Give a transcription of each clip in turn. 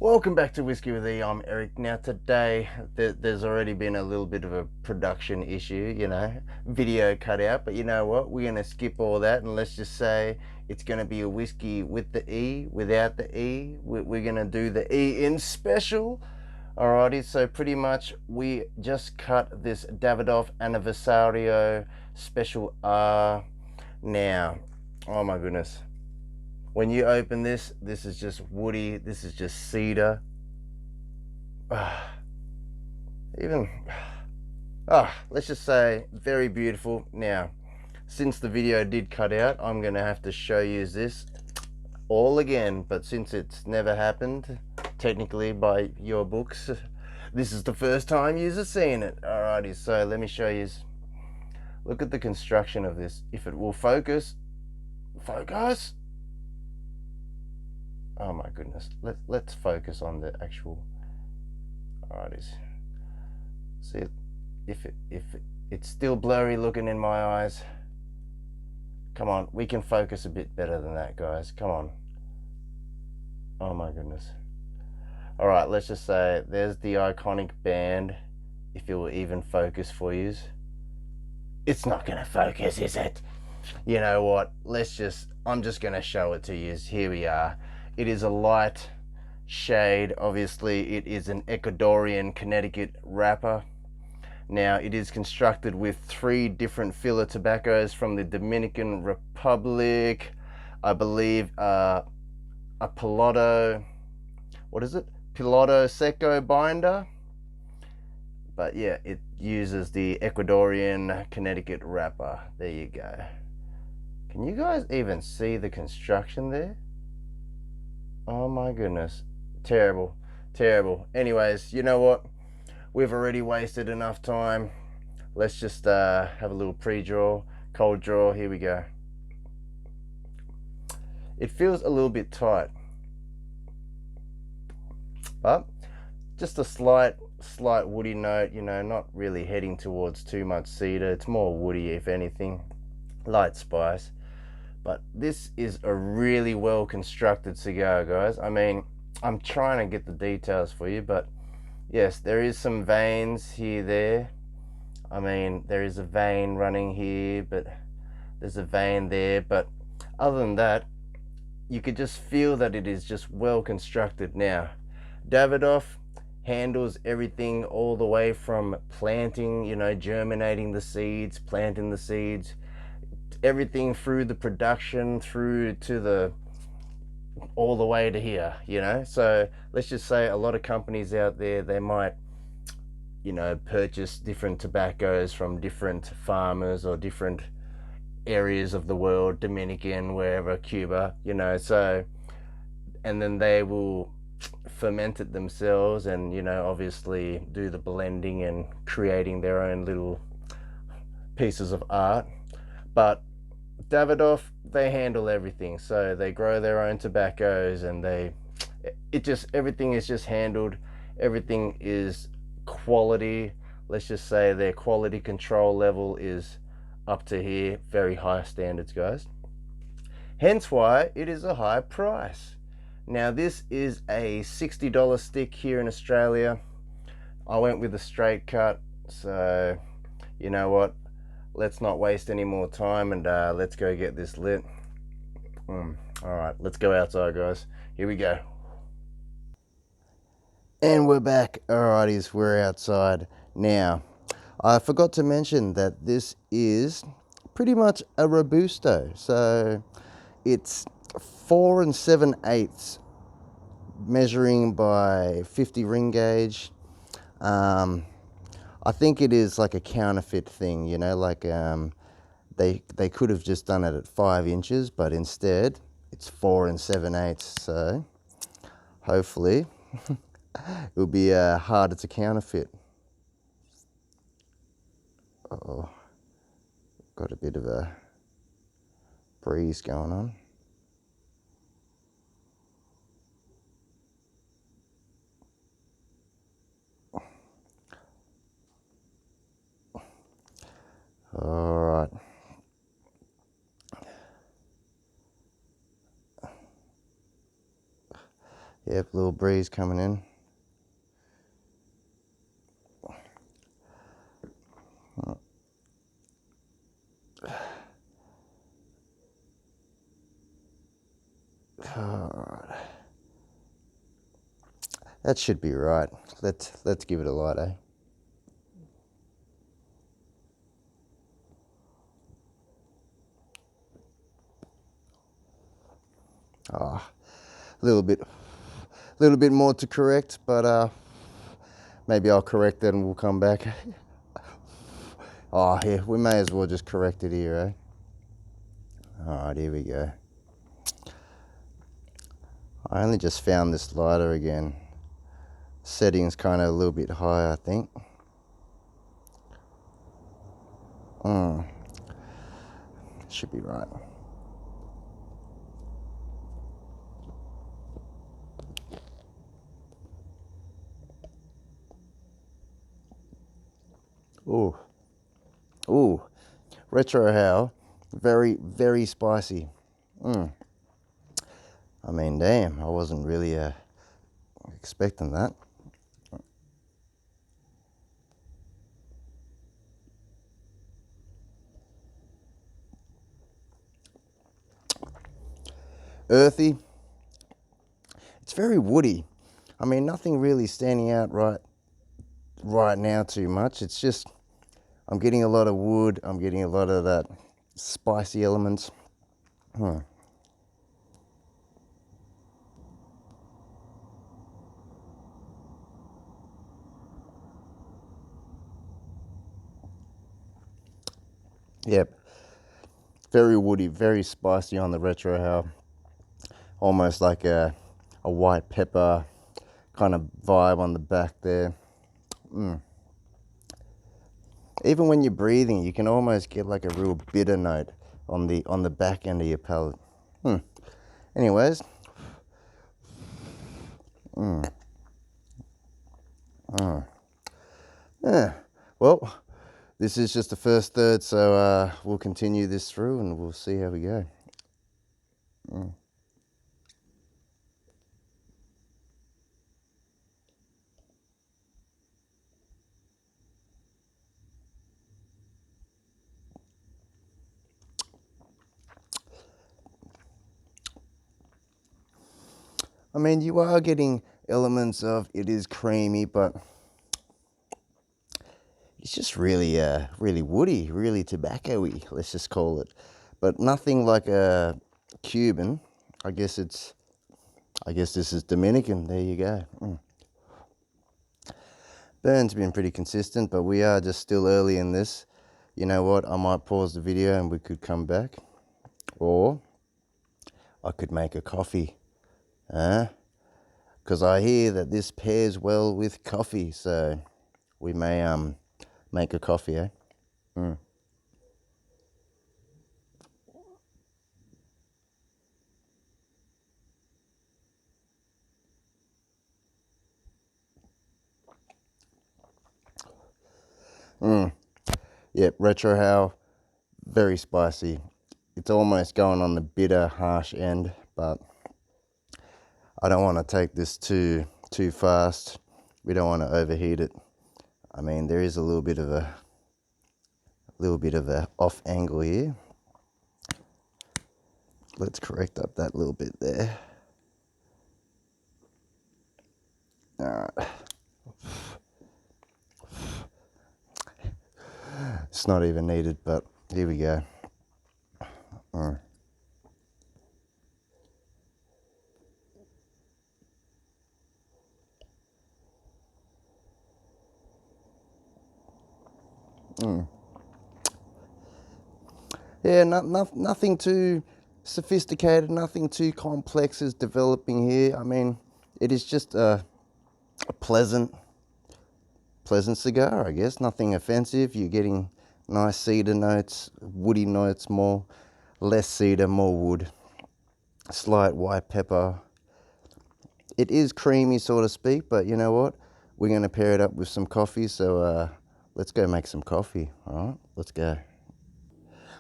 Welcome back to Whiskey with E. I'm Eric. Now today, there's already been a little bit of a production issue, video cut out, but you know what? We're going to skip all that and let's just say it's going to be a whiskey with the E, without the E. We're going to do the E in special. Alrighty, so pretty much we just cut this Davidoff ANIVERSARIO Special R. Now, oh my goodness. When you open this is just woody, this is just cedar. Let's just say very beautiful. Now, since the video did cut out, I'm gonna have to show you this all again, but since it's never happened, technically by your books, this is the first time you've seen it. Alrighty, so let me show you. Look at the construction of this. If it will focus. Oh my goodness. Let's focus on the actual. Alrighty. See if it's still blurry looking in my eyes. Come on, we can focus a bit better than that, guys. Come on. Oh my goodness. Alright, let's just say there's the iconic band. If it will even focus for you. It's not gonna focus, is it? You know what? I'm just gonna show it to you. Here we are. It is a light shade. Obviously, it is an Ecuadorian Connecticut wrapper. Now, it is constructed with 3 different filler tobaccos from the Dominican Republic. I believe a Piloto, what is it? Piloto Seco binder. But yeah, it uses the Ecuadorian Connecticut wrapper. There you go. Can you guys even see the construction there? Oh my goodness. Terrible. Anyways, you know what? We've already wasted enough time. Let's just have a little pre-draw, cold draw. Here we go. It feels a little bit tight, but just a slight woody note, not really heading towards too much cedar. It's more woody, if anything, light spice. But this is a really well constructed cigar, guys. I mean, I'm trying to get the details for you, but yes, there is some veins there. I mean, there is a vein running here, but there's a vein there. But other than that, you could just feel that it is just well constructed. Now, Davidoff handles everything all the way from planting, germinating the seeds, planting the seeds, everything through the production, through to all the way to here, So let's just say a lot of companies out there, they might, purchase different tobaccos from different farmers or different areas of the world, Dominican, wherever, Cuba, so, and then they will ferment it themselves and, obviously do the blending and creating their own little pieces of art. But Davidoff, they handle everything. So they grow their own tobaccos and everything is just handled. Everything is quality. Let's just say their quality control level is up to here. Very high standards, guys. Hence why it is a high price. Now, this is a $60 stick here in Australia. I went with a straight cut. So, you know what? Let's not waste any more time and let's go get this lit. Alright, let's go outside, guys. Here we go. And we're back. Alrighties, we're outside. Now, I forgot to mention that this is pretty much a Robusto. So, it's 4 7/8 measuring by 50 ring gauge. I think it is like a counterfeit thing, like they could have just done it at 5 inches, but instead it's 4 7/8. So hopefully it'll be harder to counterfeit. Uh-oh, got a bit of a breeze going on. All right. Yep, little breeze coming in. That should be right. Let's give it a light, eh? Ah, a little bit more to correct, but maybe I'll correct it and we'll come back. Oh, yeah, we may as well just correct it here, eh? All right, here we go. I only just found this lighter again. Setting's kind of a little bit high, I think. Should be right. Ooh, retro how, very spicy. I mean, damn, I wasn't really expecting that. Earthy. It's very woody. I mean, nothing really standing out right now too much. It's just I'm getting a lot of wood. I'm getting a lot of that spicy elements. Yep. Very woody, very spicy on the retro how. Almost like a white pepper kind of vibe on the back there. Even when you're breathing, you can almost get like a real bitter note on the back end of your palate. Anyways. Yeah. Well, this is just the first third, so we'll continue this through and we'll see how we go. I mean, you are getting elements of it is creamy, but it's just really woody, really tobacco-y, let's just call it. But nothing like a Cuban. I guess this is Dominican. There you go. Burn's been pretty consistent, but we are just still early in this. You know what? I might pause the video and we could come back. Or I could make a coffee. Because I hear that this pairs well with coffee, so we may make a coffee, eh? Yep, retro how, very spicy. It's almost going on the bitter, harsh end, but I don't want to take this too fast. We don't want to overheat it. I mean, there is a little bit of a off angle here. Let's correct up that little bit there. All right. It's not even needed, but here we go. Yeah, nothing too sophisticated, nothing too complex is developing here. I mean, it is just a pleasant cigar, I guess. Nothing offensive. You're getting nice cedar notes, woody notes, less cedar, more wood. Slight white pepper. It is creamy, so to speak, but you know what? We're going to pair it up with some coffee, so let's go make some coffee. All right, let's go.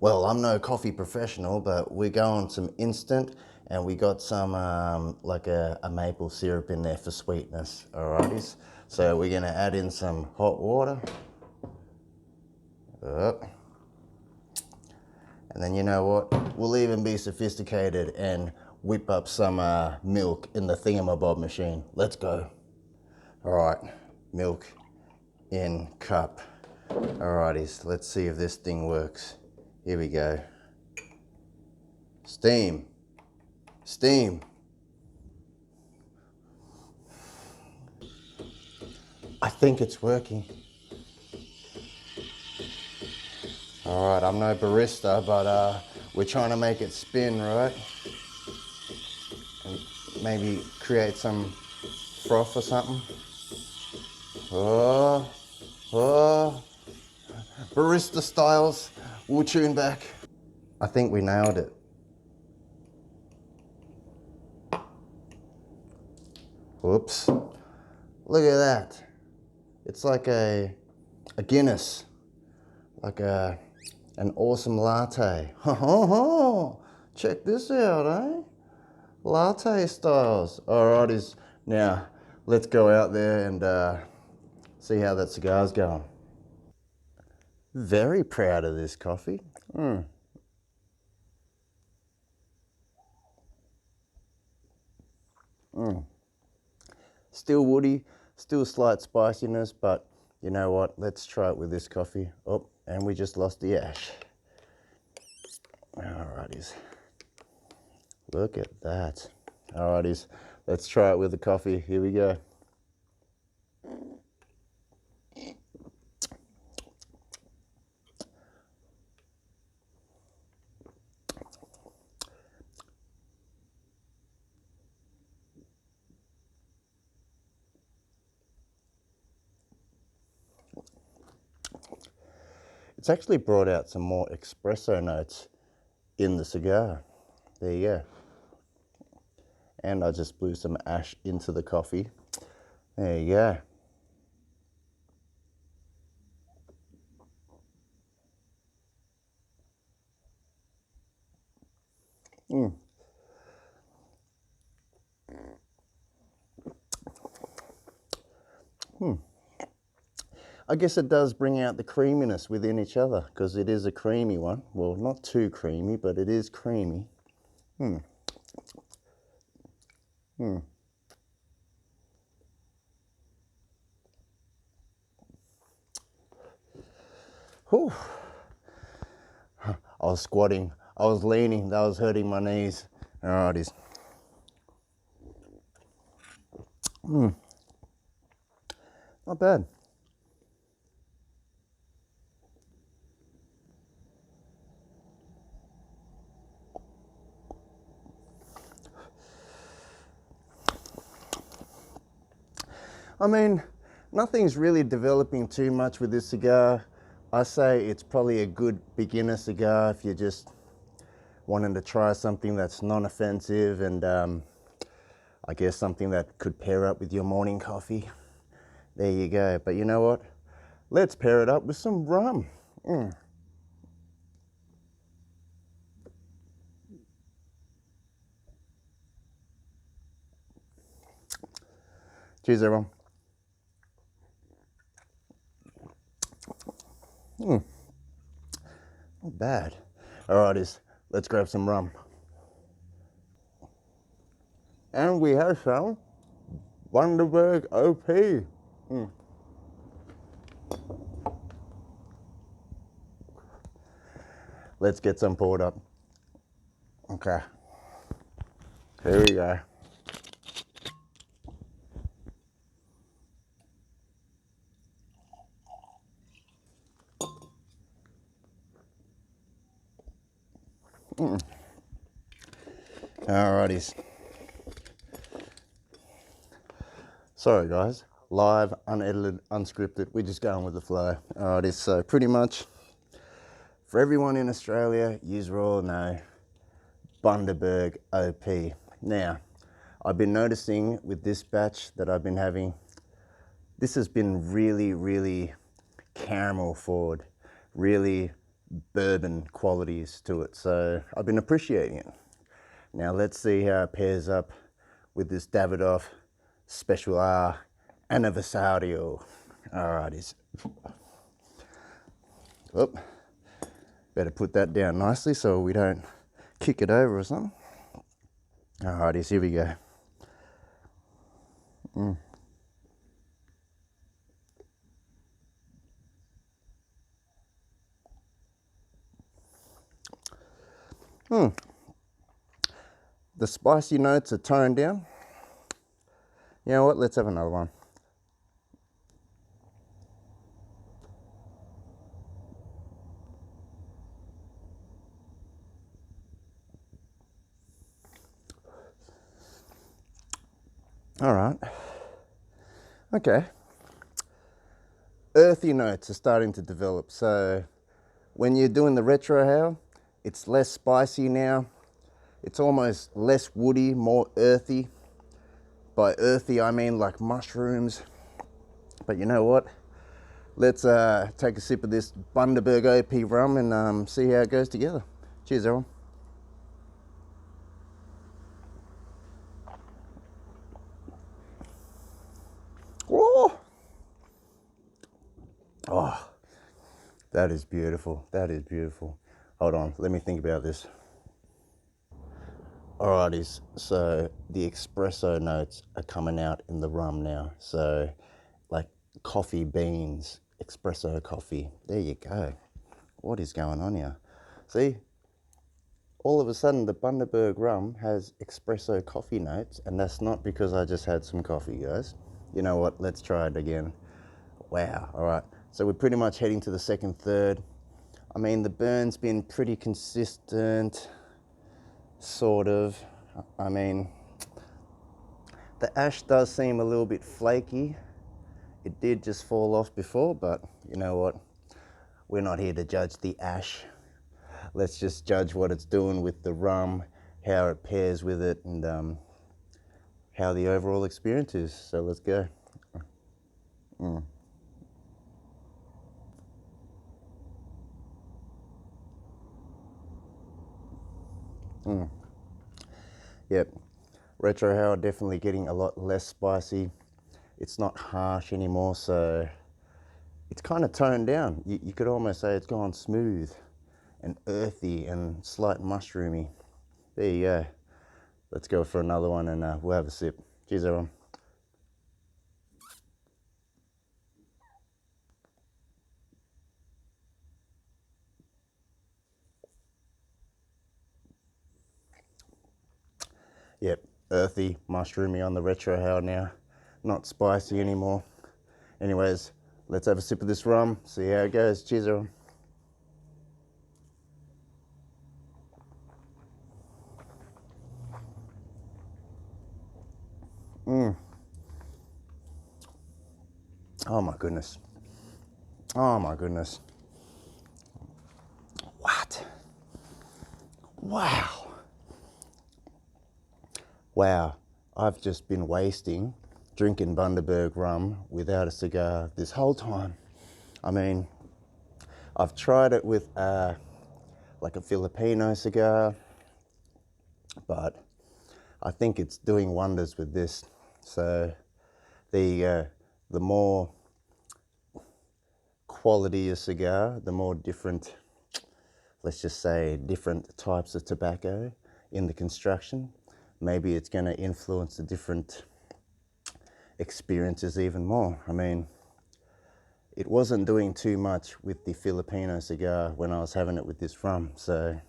Well, I'm no coffee professional, but we're going some instant and we got some like a maple syrup in there for sweetness. Alrighties, so we're gonna add in some hot water. And then you know what? We'll even be sophisticated and whip up some milk in the thingamabob machine. Let's go. All right, milk in cup. Alrighties, let's see if this thing works. Here we go. Steam. Steam. I think it's working. All right, I'm no barista, but we're trying to make it spin, right? And maybe create some froth or something. Oh, oh, barista styles. We'll tune back. I think we nailed it. Whoops. Look at that. It's like a Guinness, like an awesome latte. Check this out, eh? Latte styles. Alrighties, now let's go out there and see how that cigar's going. Very proud of this coffee. Still woody, still slight spiciness, but you know what? Let's try it with this coffee. Oh, and we just lost the ash. Alrighties. Look at that. Alrighties, let's try it with the coffee. Here we go. It's actually brought out some more espresso notes in the cigar. There you go. And I just blew some ash into the coffee. There you go. I guess it does bring out the creaminess within each other because it is a creamy one. Well, not too creamy, but it is creamy. Whew. I was squatting, I was leaning, that was hurting my knees. Alrighties. Not bad. I mean, nothing's really developing too much with this cigar. I say it's probably a good beginner cigar if you're just wanting to try something that's non-offensive and I guess something that could pair up with your morning coffee. There you go. But you know what? Let's pair it up with some rum. Cheers, everyone. Not bad. Alrighties, let's grab some rum. And we have some Bundaberg OP. Let's get some poured up. Okay. Here we go. Alrighties. Sorry guys, live, unedited, unscripted, we're just going with the flow. Alrighties, so pretty much for everyone in Australia, you all know Bundaberg OP. Now, I've been noticing with this batch that I've been having, this has been really, really caramel forward, really bourbon qualities to it. So I've been appreciating it. Now let's see how it pairs up with this Davidoff Special R Anniversario. Alrighties. Oop. Better put that down nicely so we don't kick it over or something. Alrighties, here we go. The spicy notes are toned down. You know what? Let's have another one. All right. Okay. Earthy notes are starting to develop. So when you're doing the retro hail, it's less spicy now. It's almost less woody, more earthy. By earthy, I mean like mushrooms. But you know what? Let's take a sip of this Bundaberg OP rum and see how it goes together. Cheers, everyone. Whoa! Oh, that is beautiful. That is beautiful. Hold on, let me think about this. Alrighties, so the espresso notes are coming out in the rum now. So, like coffee beans, espresso coffee. There you go. What is going on here? See, all of a sudden the Bundaberg rum has espresso coffee notes, and that's not because I just had some coffee, guys. You know what? Let's try it again. Wow. All right. So we're pretty much heading to the second third. I mean, the burn's been pretty consistent, sort of. I mean, the ash does seem a little bit flaky. It did just fall off before, but you know what? We're not here to judge the ash. Let's just judge what it's doing with the rum, how it pairs with it, and how the overall experience is. So let's go. Yep, retro hail definitely getting a lot less spicy. It's not harsh anymore, so it's kind of toned down. You could almost say it's gone smooth and earthy and slight mushroomy. There you go. Let's go for another one and we'll have a sip. Cheers, everyone. Yep, earthy, mushroomy on the retro hail now. Not spicy anymore. Anyways, let's have a sip of this rum, see how it goes. Cheers, everyone. Oh my goodness. Oh my goodness. What? Wow. Wow. I've just been wasting drinking Bundaberg rum without a cigar this whole time. I mean, I've tried it with like a Filipino cigar, but I think it's doing wonders with this. So the more quality a cigar, the more different, let's just say, different types of tobacco in the construction, maybe it's going to influence the different experiences even more. I mean, it wasn't doing too much with the Filipino cigar when I was having it with this rum. So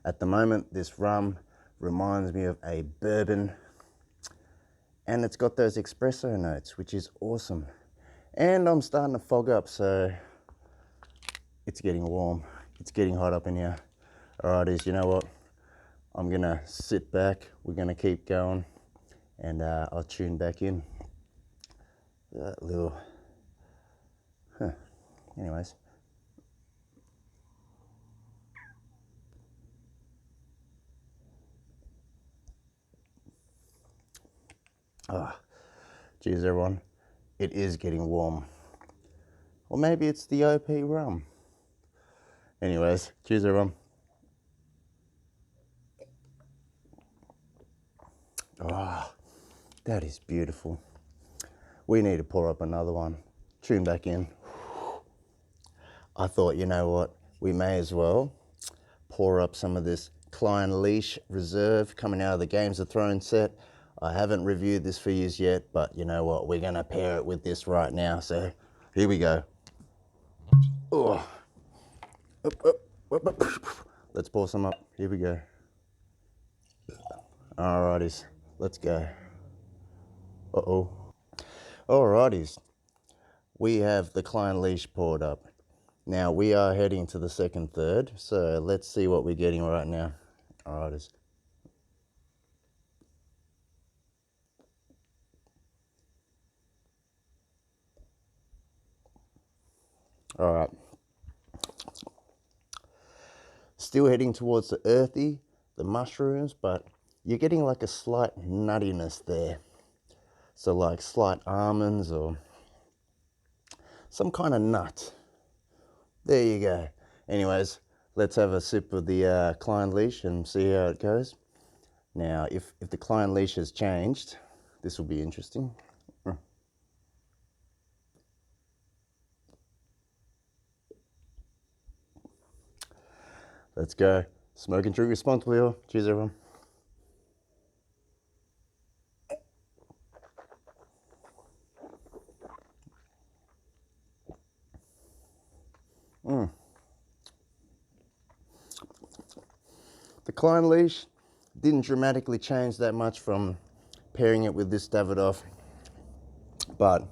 at the moment, this rum reminds me of a bourbon, and it's got those espresso notes, which is awesome. And I'm starting to fog up, so it's getting warm. It's getting hot up in here. Alrighties, you know what? I'm gonna sit back. We're gonna keep going, and I'll tune back in. That little, anyways. Cheers, everyone. It is getting warm. Or maybe it's the OP rum. Anyways, cheers, everyone. Oh, that is beautiful. We need to pour up another one. Tune back in. I thought, you know what, we may as well pour up some of this Klein Leash Reserve coming out of the Games of Thrones set. I haven't reviewed this for you yet, but you know what, we're gonna pair it with this right now. So here we go. Oh. Let's pour some up. Here we go. Alrighties, let's go. Uh-oh. Alrighties, we have the Klein Leash poured up. Now we are heading to the second third, so let's see what we're getting right now. Alrighties. Alright. Still heading towards the earthy, the mushrooms, but you're getting like a slight nuttiness there. So like slight almonds or some kind of nut. There you go. Anyways, let's have a sip of the Klein Leash and see how it goes. Now, if the Klein Leash has changed, this will be interesting. Let's go. Smoke and drink responsibly. Cheers, everyone. The Klein Leash didn't dramatically change that much from pairing it with this Davidoff, but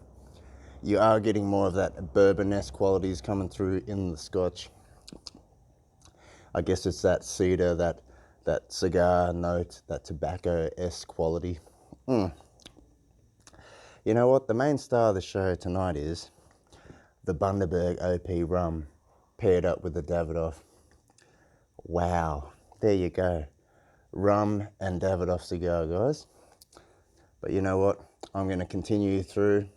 you are getting more of that bourbon-esque qualities coming through in the Scotch. I guess it's that cedar, that cigar note, that tobacco-esque quality. You know what? The main star of the show tonight is the Bundaberg OP rum paired up with the Davidoff. Wow, there you go. Rum and Davidoff cigar, guys. But you know what? I'm going to continue through,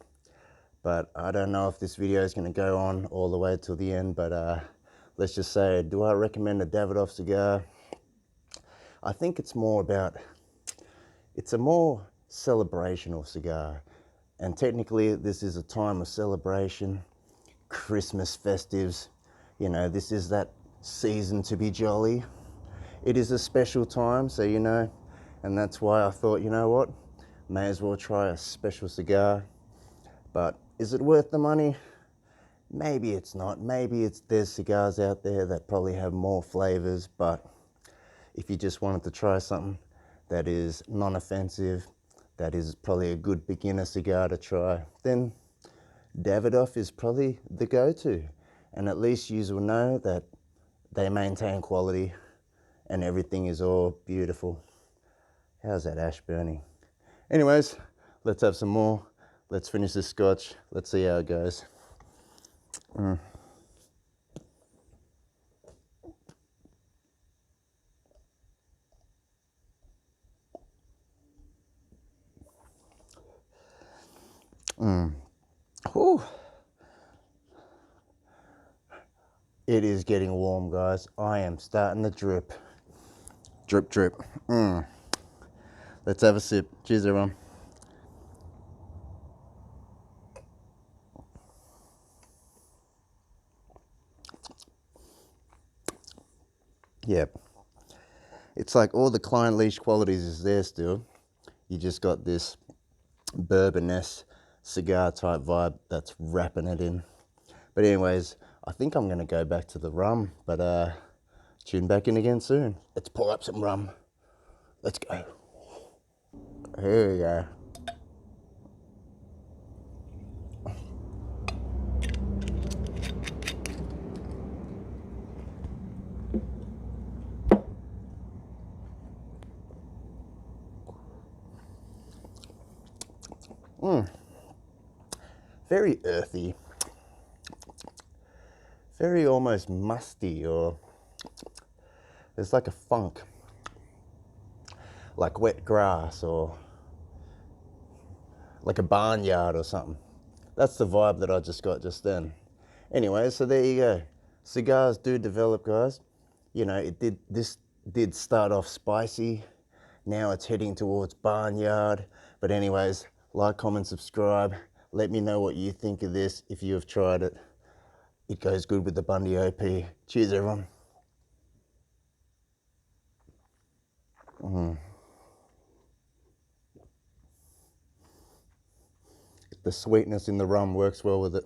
but I don't know if this video is going to go on all the way till the end, but let's just say, do I recommend a Davidoff cigar? I think it's more about, it's a more celebrational cigar. And technically, this is a time of celebration, Christmas festives. You know, this is that season to be jolly. It is a special time, so you know, and that's why I thought, you know what, may as well try a special cigar. But is it worth the money? Maybe it's not. Maybe there's cigars out there that probably have more flavors, but if you just wanted to try something that is non-offensive, that is probably a good beginner cigar to try, then Davidoff is probably the go-to. And at least you will know that they maintain quality and everything is all beautiful. How's that ash burning? Anyways, let's have some more. Let's finish this Scotch. Let's see how it goes. Whew. It is getting warm, guys. I am starting to drip. Drip, drip. Let's have a sip. Cheers, everyone. Yep. It's like all the Klein Leash qualities is there still. You just got this bourbon-esque cigar type vibe that's wrapping it in. But anyways, I think I'm going to go back to the rum, but tune back in again soon. Let's pour up some rum. Let's go. Here we go. Very earthy. Very almost musty, or there's like a funk. Like wet grass or like a barnyard or something. That's the vibe that I just got just then. Anyway, so there you go. Cigars do develop, guys. You know, this did start off spicy. Now it's heading towards Barnyard. But anyways, like, comment, subscribe. Let me know what you think of this if you have tried it. It goes good with the Bundy OP. Cheers, everyone. The sweetness in the rum works well with it.